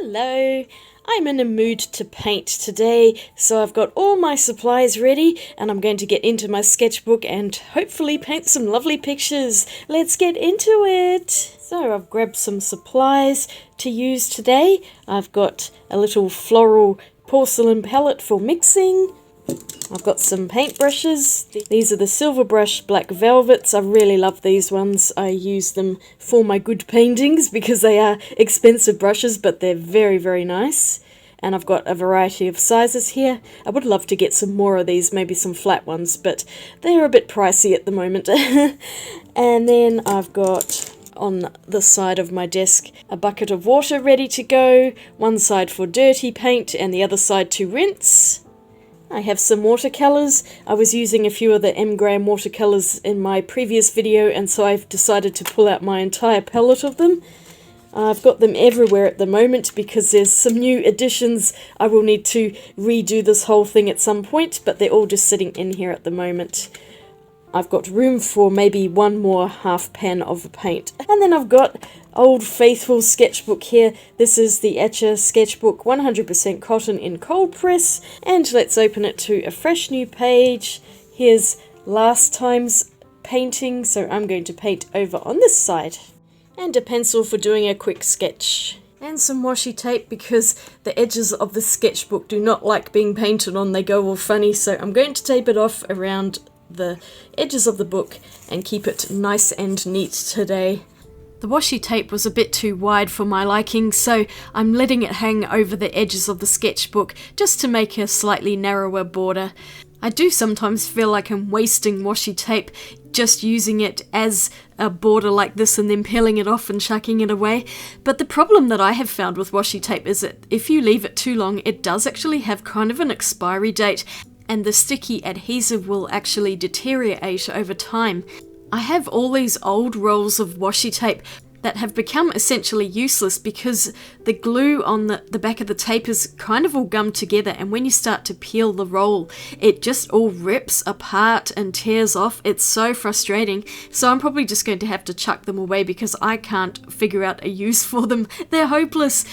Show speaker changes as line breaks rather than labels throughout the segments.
Hello, I'm in a mood to paint today, so I've got all my supplies ready and I'm going to get into my sketchbook and hopefully paint some lovely pictures. Let's get into it! So I've grabbed some supplies to use today. I've got a little floral porcelain palette for mixing. I've got some paintbrushes. These are the Silver Brush Black Velvets. I really love these ones. I use them for my good paintings because they are expensive brushes, but they're very, very nice. And I've got a variety of sizes here. I would love to get some more of these, maybe some flat ones, but they're a bit pricey at the moment. And then I've got on the side of my desk a bucket of water ready to go. One side for dirty paint and the other side to rinse. I have some watercolours. I was using a few of the M.Graham Watercolours in my previous video, and so I've decided to pull out my entire palette of them. I've got them everywhere at the moment because there's some new additions. I will need to redo this whole thing at some point, but they're all just sitting in here at the moment. I've got room for maybe one more half pan of paint. And then I've got Old Faithful sketchbook here. This is the Etchr Sketchbook 100% cotton in cold press. And let's open it to a fresh new page. Here's last time's painting, so I'm going to paint over on this side. And a pencil for doing a quick sketch. And some washi tape because the edges of the sketchbook do not like being painted on. They go all funny, so I'm going to tape it off around the edges of the book and keep it nice and neat today. The washi tape was a bit too wide for my liking, so I'm letting it hang over the edges of the sketchbook just to make a slightly narrower border. I do sometimes feel like I'm wasting washi tape, just using it as a border like this and then peeling it off and chucking it away. But the problem that I have found with washi tape is that if you leave it too long, it does actually have kind of an expiry date, and the sticky adhesive will actually deteriorate over time. I have all these old rolls of washi tape that have become essentially useless because the glue on the back of the tape is kind of all gummed together, and when you start to peel the roll, it just all rips apart and tears off. It's so frustrating. So I'm probably just going to have to chuck them away because I can't figure out a use for them. They're hopeless.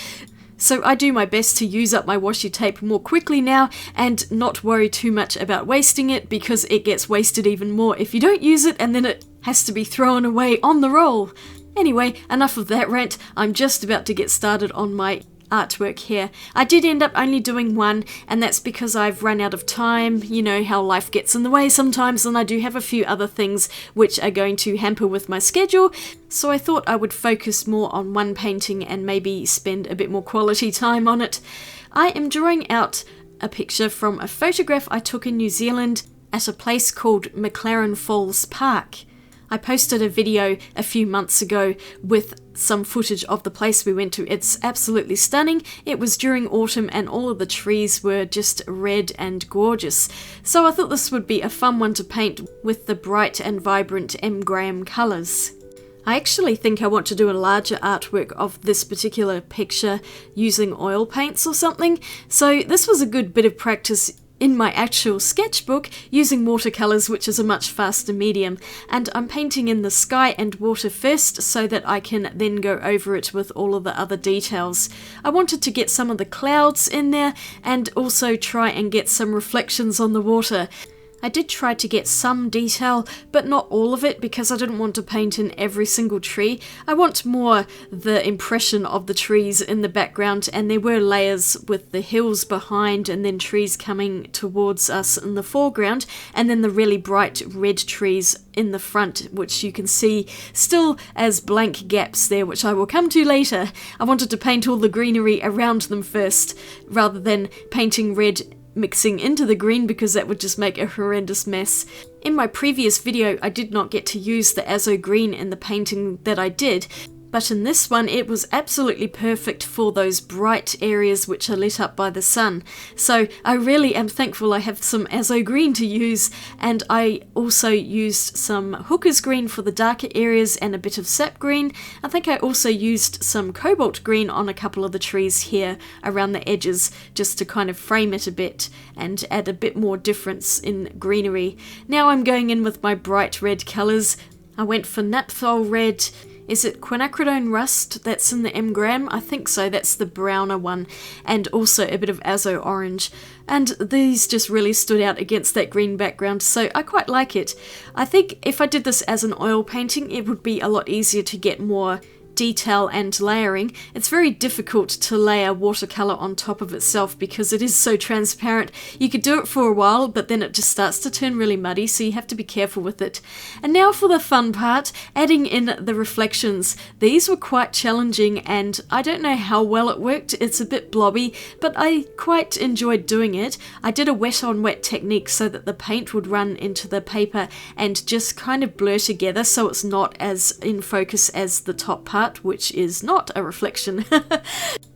So I do my best to use up my washi tape more quickly now and not worry too much about wasting it because it gets wasted even more if you don't use it and then it has to be thrown away on the roll. Anyway, enough of that rant. I'm just about to get started on my artwork here. I did end up only doing one, and that's because I've run out of time. You know how life gets in the way sometimes, and I do have a few other things which are going to hamper with my schedule, so I thought I would focus more on one painting and maybe spend a bit more quality time on it. I am drawing out a picture from a photograph I took in New Zealand at a place called McLaren Falls Park. I posted a video a few months ago with some footage of the place we went to. It's absolutely stunning. It was during autumn and all of the trees were just red and gorgeous. So I thought this would be a fun one to paint with the bright and vibrant M.Graham colours. I actually think I want to do a larger artwork of this particular picture using oil paints or something. So this was a good bit of practice in my actual sketchbook using watercolours, which is a much faster medium, and I'm painting in the sky and water first so that I can then go over it with all of the other details. I wanted to get some of the clouds in there and also try and get some reflections on the water. I did try to get some detail, but not all of it because I didn't want to paint in every single tree. I want more the impression of the trees in the background, and there were layers with the hills behind and then trees coming towards us in the foreground, and then the really bright red trees in the front, which you can see still as blank gaps there, which I will come to later. I wanted to paint all the greenery around them first, rather than painting red mixing into the green because that would just make a horrendous mess. In my previous video I did not get to use the azo green in the painting that I did, but in this one it was absolutely perfect for those bright areas which are lit up by the sun. So I really am thankful I have some azo green to use, and I also used some hooker's green for the darker areas and a bit of sap green. I think I also used some cobalt green on a couple of the trees here around the edges just to kind of frame it a bit and add a bit more difference in greenery. Now I'm going in with my bright red colours. I went for naphthol red, Is it quinacridone rust that's in the M.Graham? I think so, that's the browner one, and also a bit of azo orange. And these just really stood out against that green background, so I quite like it. I think if I did this as an oil painting, it would be a lot easier to get more detail and layering. It's very difficult to layer watercolour on top of itself because it is so transparent. You could do it for a while, but then it just starts to turn really muddy, so you have to be careful with it. And now for the fun part, adding in the reflections. These were quite challenging and I don't know how well it worked. It's a bit blobby, but I quite enjoyed doing it. I did a wet on wet technique so that the paint would run into the paper and just kind of blur together so it's not as in focus as the top part, which is not a reflection.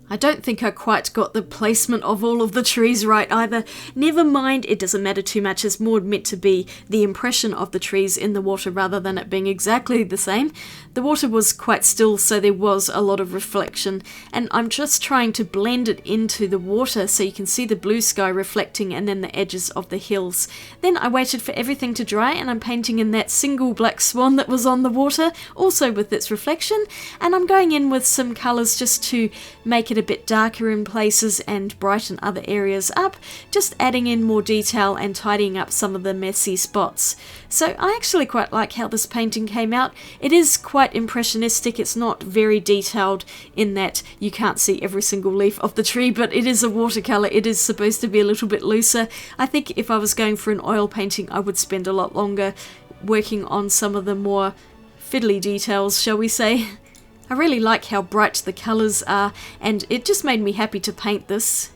I don't think I quite got the placement of all of the trees right either. Never mind, it doesn't matter too much. It's more meant to be the impression of the trees in the water rather than it being exactly the same. The water was quite still, so there was a lot of reflection, and I'm just trying to blend it into the water so you can see the blue sky reflecting and then the edges of the hills. Then I waited for everything to dry and I'm painting in that single black swan that was on the water, also with its reflection, and I'm going in with some colours just to make it a bit darker in places and brighten other areas up, just adding in more detail and tidying up some of the messy spots. So I actually quite like how this painting came out. It is quite impressionistic. It's not very detailed in that you can't see every single leaf of the tree, but it is a watercolour. It is supposed to be a little bit looser. I think if I was going for an oil painting, I would spend a lot longer working on some of the more fiddly details, shall we say. I really like how bright the colours are, and it just made me happy to paint this.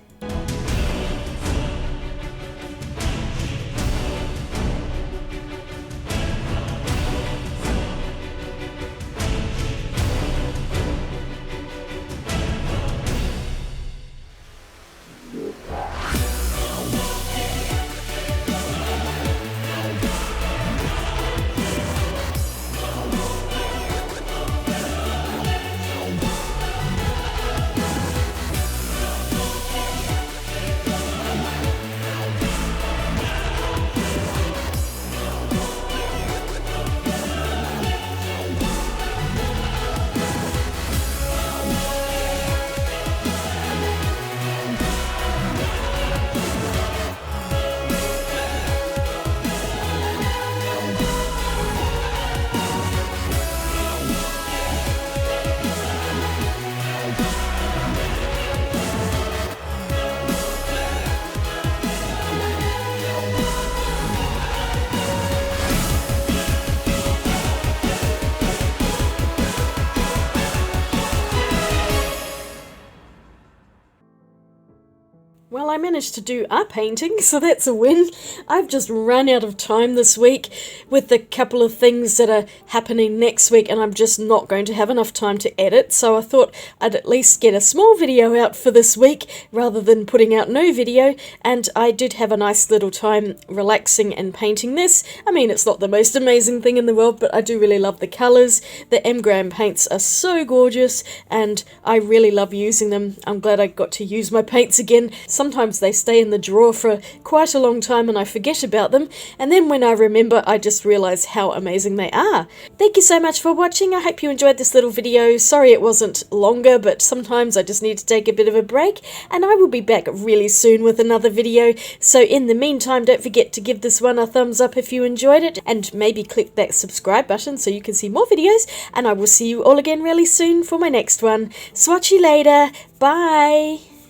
Well, I managed to do a painting, so that's a win. I've just run out of time this week with the couple of things that are happening next week, and I'm just not going to have enough time to edit, so I thought I'd at least get a small video out for this week rather than putting out no video, and I did have a nice little time relaxing and painting this. I mean, it's not the most amazing thing in the world, but I do really love the colours. The M.Graham paints are so gorgeous, and I really love using them. I'm glad I got to use my paints again. Sometimes they stay in the drawer for quite a long time and I forget about them, and then when I remember I just realise how amazing they are. Thank you so much for watching. I hope you enjoyed this little video. Sorry it wasn't longer, but sometimes I just need to take a bit of a break, and I will be back really soon with another video. So in the meantime, don't forget to give this one a thumbs up if you enjoyed it, and maybe click that subscribe button so you can see more videos, and I will see you all again really soon for my next one. Swatch you later. Bye!